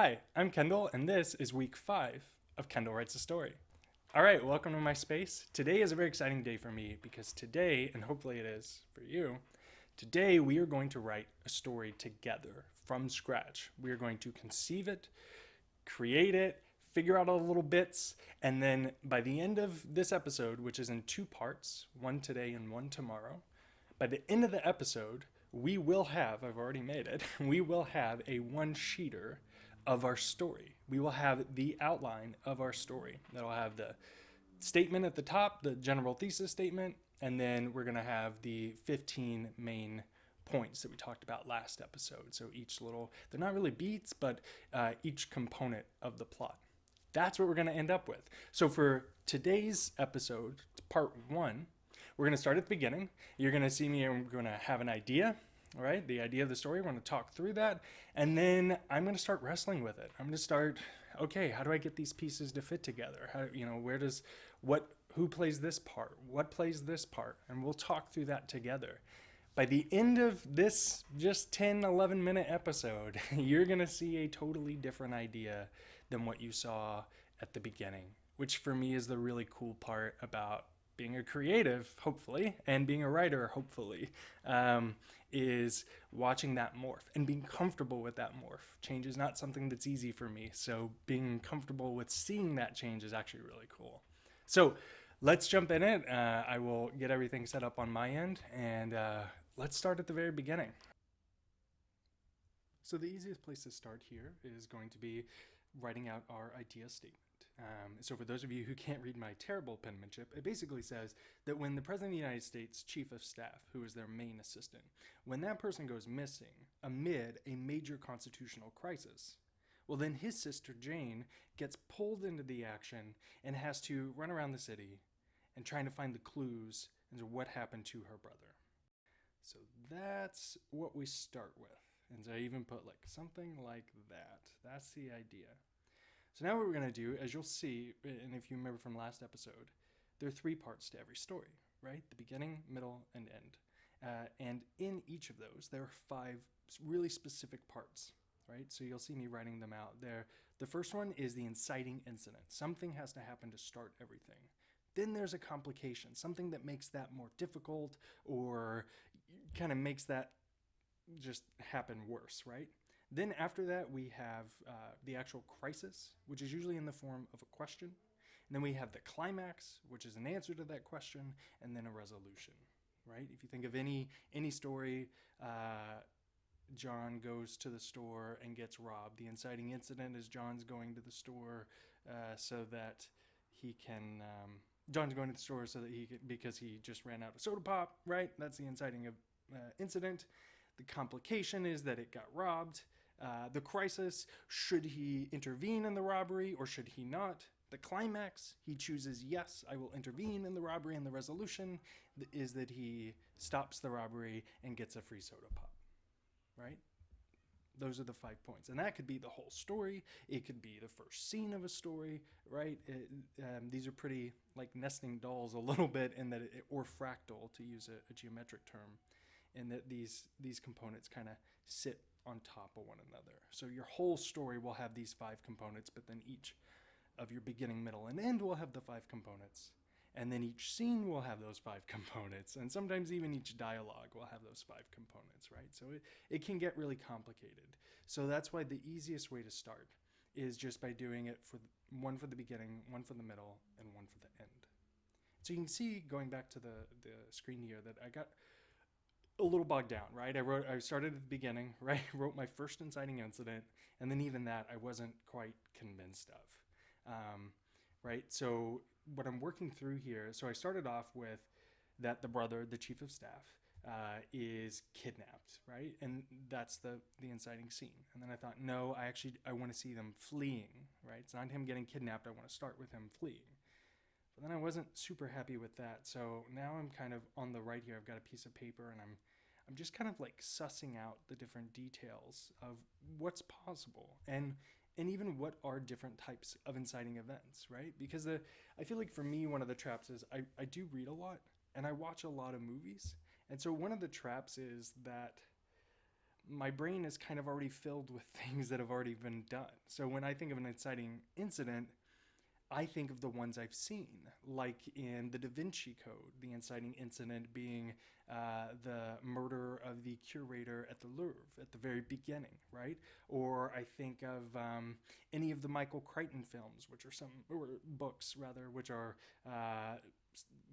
Hi, I'm Kendall, and this is week 5 of Kendall Writes a Story. All right, welcome to my space. Today is a very exciting day for me because today, and hopefully it is for you, today we are going to write a story together from scratch. We are going to conceive it, create it, figure out all the little bits, and then by the end of this episode, which is in 2 parts, one today and one tomorrow, by the end of the episode, we will have, I've already made it, we will have a one sheeter of our story. We will have the outline of our story. That'll have the statement at the top, the general thesis statement, and then we're going to have the 15 main points that we talked about last episode. So each little, they're not really beats, but each component of the plot. That's what we're going to end up with. So for today's episode, part 1, we're going to start at the beginning. You're going to see me, I'm going to have an idea, all right? The idea of the story. We're going to talk through that. And then I'm going to start wrestling with it. I'm going to start, okay, how do I get these pieces to fit together? How, who plays this part? What plays this part? And we'll talk through that together. By the end of this just 10, 11 minute episode, you're going to see a totally different idea than what you saw at the beginning, which for me is the really cool part about being a creative, hopefully, and being a writer, hopefully, is watching that morph and being comfortable with that morph. Change is not something that's easy for me, so being comfortable with seeing that change is actually really cool. So let's jump in it. I will get everything set up on my end, and let's start at the very beginning. So the easiest place to start here is going to be writing out our idea statement. So for those of you who can't read my terrible penmanship, it basically says that when the President of the United States Chief of Staff, who is their main assistant, when that person goes missing amid a major constitutional crisis, well then his sister Jane gets pulled into the action and has to run around the city and trying to find the clues into what happened to her brother. So that's what we start with. And so I even put like something like that. That's the idea. So now what we're going to do, as you'll see, and if you remember from last episode, there are 3 parts to every story, right? The beginning, middle, and end. And in each of those, there are 5 really specific parts, right? So you'll see me writing them out there. The first one is the inciting incident. Something has to happen to start everything. Then there's a complication, something that makes that more difficult or kind of makes that just happen worse, right? Then after that, we have the actual crisis, which is usually in the form of a question. And then we have the climax, which is an answer to that question, and then a resolution, right? If you think of any story, John goes to the store and gets robbed. The inciting incident is John's going to the store so that he can... John's going to the store so that because he just ran out of soda pop, right? That's the inciting incident. The complication is that it got robbed. The crisis, should he intervene in the robbery or should he not? The climax, he chooses, yes, I will intervene in the robbery, and the resolution is that he stops the robbery and gets a free soda pop, right? Those are the 5 points. And that could be the whole story. It could be the first scene of a story, right? These are pretty like nesting dolls a little bit in that, or fractal, to use a geometric term, in that these components kind of sit on top of one another. So your whole story will have these 5 components, but then each of your beginning, middle, and end will have the 5 components. And then each scene will have those 5 components. And sometimes even each dialogue will have those 5 components, right? So it can get really complicated. So that's why the easiest way to start is just by doing it for one for the beginning, one for the middle, and one for the end. So you can see, going back to the screen here, that I got a little bogged down, right? I started at the beginning, right? Wrote my first inciting incident, and then even that I wasn't quite convinced of, right? So what I'm working through here, so I started off with that the brother, the chief of staff, is kidnapped, right? And that's the inciting scene. And then I thought, no, I want to see them fleeing, right? It's not him getting kidnapped. I want to start with him fleeing. But then I wasn't super happy with that. So now I'm kind of on the right here. I've got a piece of paper, and I'm just kind of like sussing out the different details of what's possible and even what are different types of inciting events, right? Because I feel like for me, one of the traps is I do read a lot and I watch a lot of movies. And so one of the traps is that my brain is kind of already filled with things that have already been done. So when I think of an inciting incident, I think of the ones I've seen, like in the Da Vinci Code, the inciting incident being the murder of the curator at the Louvre at the very beginning, right? Or I think of any of the Michael Crichton films, which are or books rather, which are,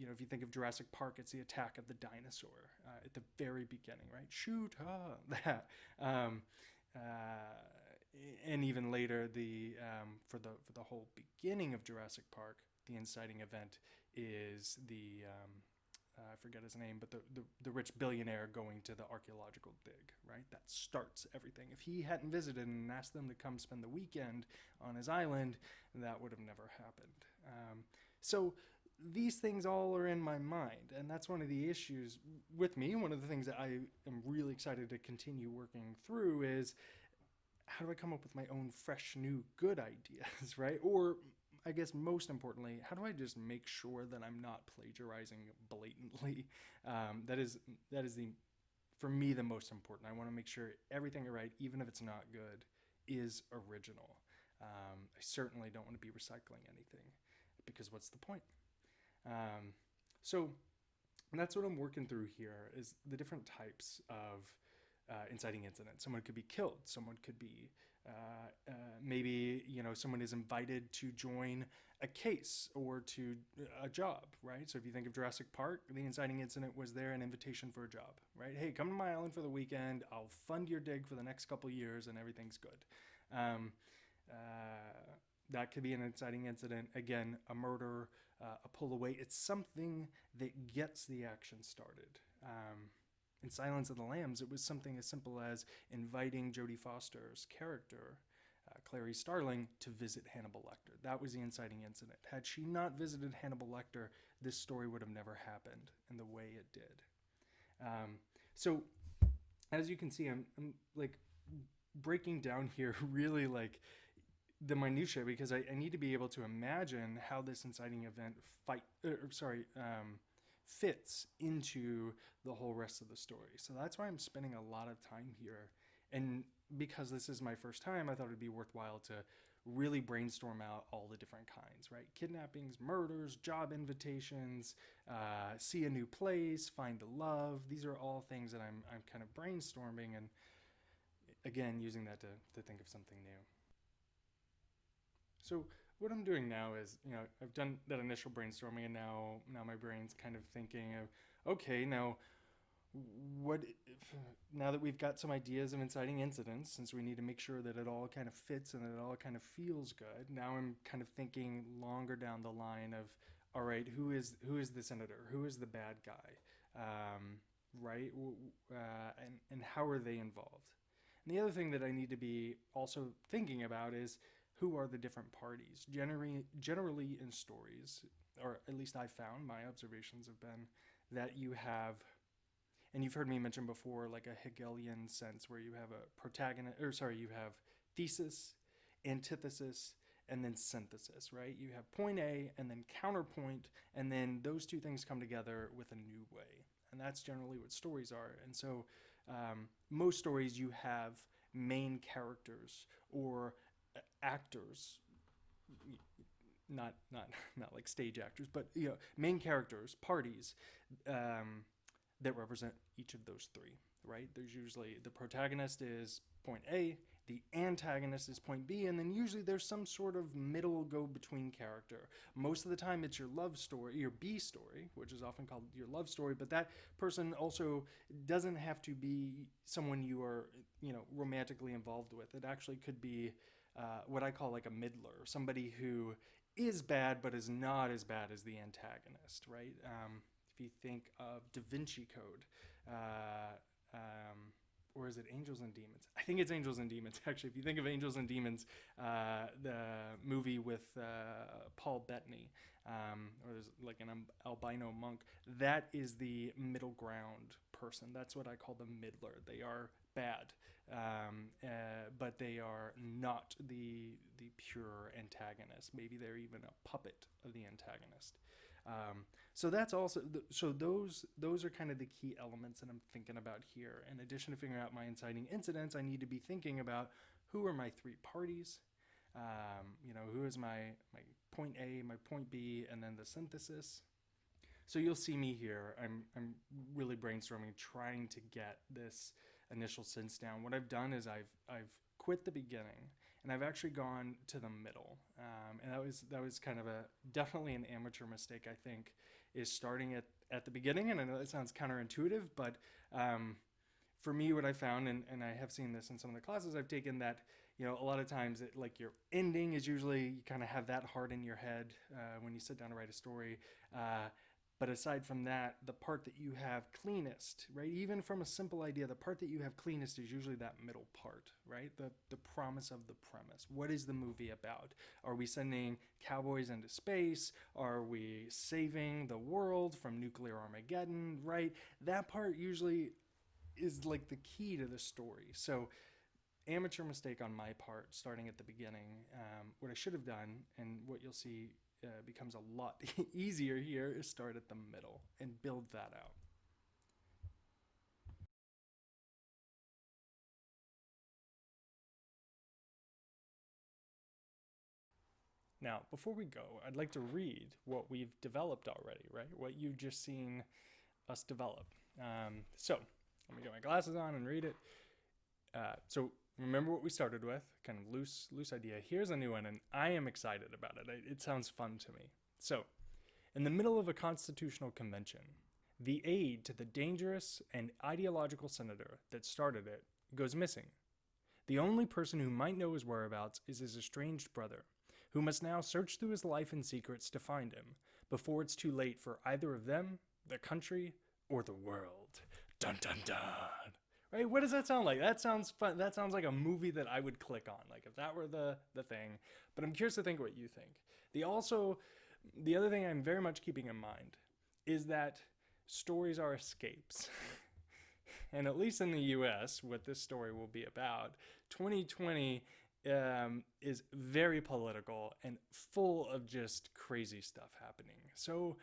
if you think of Jurassic Park, it's the attack of the dinosaur at the very beginning, right? Shoot, that. Um, uh, and even later, for the whole beginning of Jurassic Park, the inciting event is the I forget his name, but the rich billionaire going to the archaeological dig, right? That starts everything. If he hadn't visited and asked them to come spend the weekend on his island, that would have never happened. So these things all are in my mind, and that's one of the issues with me. One of the things that I am really excited to continue working through is, how do I come up with my own fresh, new, good ideas, right? Or I guess most importantly, how do I just make sure that I'm not plagiarizing blatantly? That is for me the most important. I want to make sure everything I write, even if it's not good, is original. I certainly don't want to be recycling anything, because what's the point? So that's what I'm working through here, is the different types of inciting incident. Someone could be killed. Someone could be maybe someone is invited to join a case or to a job, right? So if you think of Jurassic Park, the inciting incident was there, an invitation for a job, right? Hey, come to my island for the weekend. I'll fund your dig for the next couple of years, and everything's good. That could be an inciting incident. Again, a murder, a pull away. It's something that gets the action started. In Silence of the Lambs, it was something as simple as inviting Jodie Foster's character, Clarice Starling, to visit Hannibal Lecter. That was the inciting incident. Had she not visited Hannibal Lecter, this story would have never happened in the way it did. So, as you can see, I'm like breaking down here really like the minutiae, because I need to be able to imagine how this inciting event fits into the whole rest of the story. So that's why I'm spending a lot of time here. And because this is my first time, I thought it'd be worthwhile to really brainstorm out all the different kinds, right? Kidnappings, murders, job invitations, see a new place, find a love. These are all things that I'm kind of brainstorming, and again, using that to think of something new. So what I'm doing now is, I've done that initial brainstorming, and now my brain's kind of thinking of, okay, now now that we've got some ideas of inciting incidents, since we need to make sure that it all kind of fits and that it all kind of feels good, now I'm kind of thinking longer down the line of, all right, who is the senator? Who is the bad guy? Right? And how are they involved? And the other thing that I need to be also thinking about is, who are the different parties? Generally in stories, or at least I found, my observations have been that you have, and you've heard me mention before, like a Hegelian sense, where you have a protagonist, you have thesis, antithesis, and then synthesis, right? You have point A and then counterpoint, and then those two things come together with a new way. And that's generally what stories are. And so most stories, you have main characters or actors, not like stage actors, but main characters, parties that represent each of those three, right? There's usually the protagonist is point A, the antagonist is point B, and then usually there's some sort of middle go-between character. Most of the time it's your love story, your B story, which is often called your love story, but that person also doesn't have to be someone you are, romantically involved with. It actually could be what I call like a middler, somebody who is bad but is not as bad as the antagonist, right? If you think of Da Vinci Code, or is it Angels and Demons? I think it's Angels and Demons, actually. If you think of Angels and Demons, the movie with Paul Bettany, or there's like an albino monk, that is the middle ground person. That's what I call the middler. They are bad, but they are not the pure antagonist. Maybe they're even a puppet of the antagonist. So that's also so those are kind of the key elements that I'm thinking about here. In addition to figuring out my inciting incidents, I need to be thinking about who are my three parties. Who is my point A, my point B, and then the synthesis. So you'll see me here. I'm really brainstorming, trying to get this initial sense down. What I've done is I've quit the beginning and I've actually gone to the middle. And that was kind of definitely an amateur mistake, I think, is starting at the beginning. And I know that sounds counterintuitive, but for me, what I found, and I have seen this in some of the classes I've taken, that a lot of times like your ending is usually, you kind of have that hard in your head when you sit down to write a story. But aside from that, the part that you have cleanest, right? Even from a simple idea, the part that you have cleanest is usually that middle part, right? The promise of the premise. What is the movie about? Are we sending cowboys into space? Are we saving the world from nuclear Armageddon, right? That part usually is like the key to the story. So amateur mistake on my part, starting at the beginning. What I should have done, and what you'll see becomes a lot easier here, is start at the middle and build that out. Now, before we go, I'd like to read what we've developed already, right? What you've just seen us develop. So let me get my glasses on and read it. So remember what we started with, kind of loose idea. Here's a new one, and I am excited about it. It sounds fun to me. So, in the middle of a constitutional convention, the aide to the dangerous and ideological senator that started it goes missing. The only person who might know his whereabouts is his estranged brother, who must now search through his life and secrets to find him, before it's too late for either of them, the country, or the world. Dun dun dun. Right? What does that sound like? That sounds fun. That sounds like a movie that I would click on, like if that were the thing. But I'm curious to think what you think. The other thing I'm very much keeping in mind is that stories are escapes. And at least in the US, what this story will be about, 2020 is very political and full of just crazy stuff happening. So,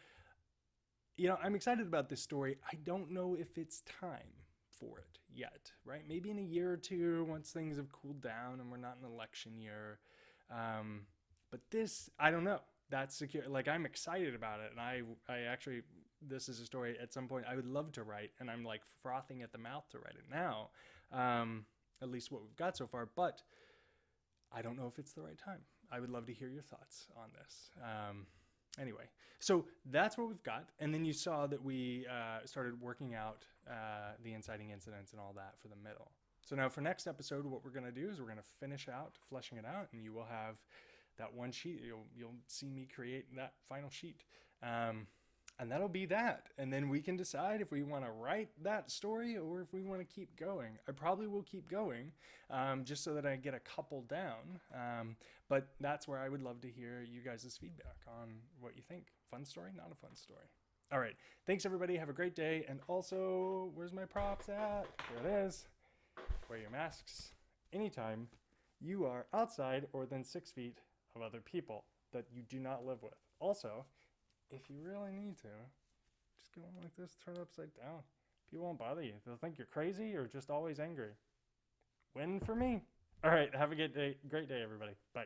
I'm excited about this story. I don't know if it's time for it yet, right? Maybe in a year or two, once things have cooled down and we're not in an election year. But this, I don't know. That's secure. Like, I'm excited about it. And I actually, this is a story at some point I would love to write. And I'm like frothing at the mouth to write it now. At least what we've got so far. But I don't know if it's the right time. I would love to hear your thoughts on this. Anyway, so that's what we've got. And then you saw that we started working out the inciting incidents and all that for the middle. So now for next episode, what we're going to do is we're going to finish out fleshing it out, and you will have that one sheet. You'll see me create that final sheet. And that'll be that. And then we can decide if we want to write that story or if we want to keep going. I probably will keep going just so that I get a couple down. But that's where I would love to hear you guys' feedback on what you think. Fun story, not a fun story. All right. Thanks, everybody. Have a great day. And also, where's my props at? There it is. Wear your masks anytime you are outside or within 6 feet of other people that you do not live with. Also, if you really need to, just go on like this, turn it upside down. People won't bother you. They'll think you're crazy or just always angry. Win for me. All right, have a great day, everybody. Bye.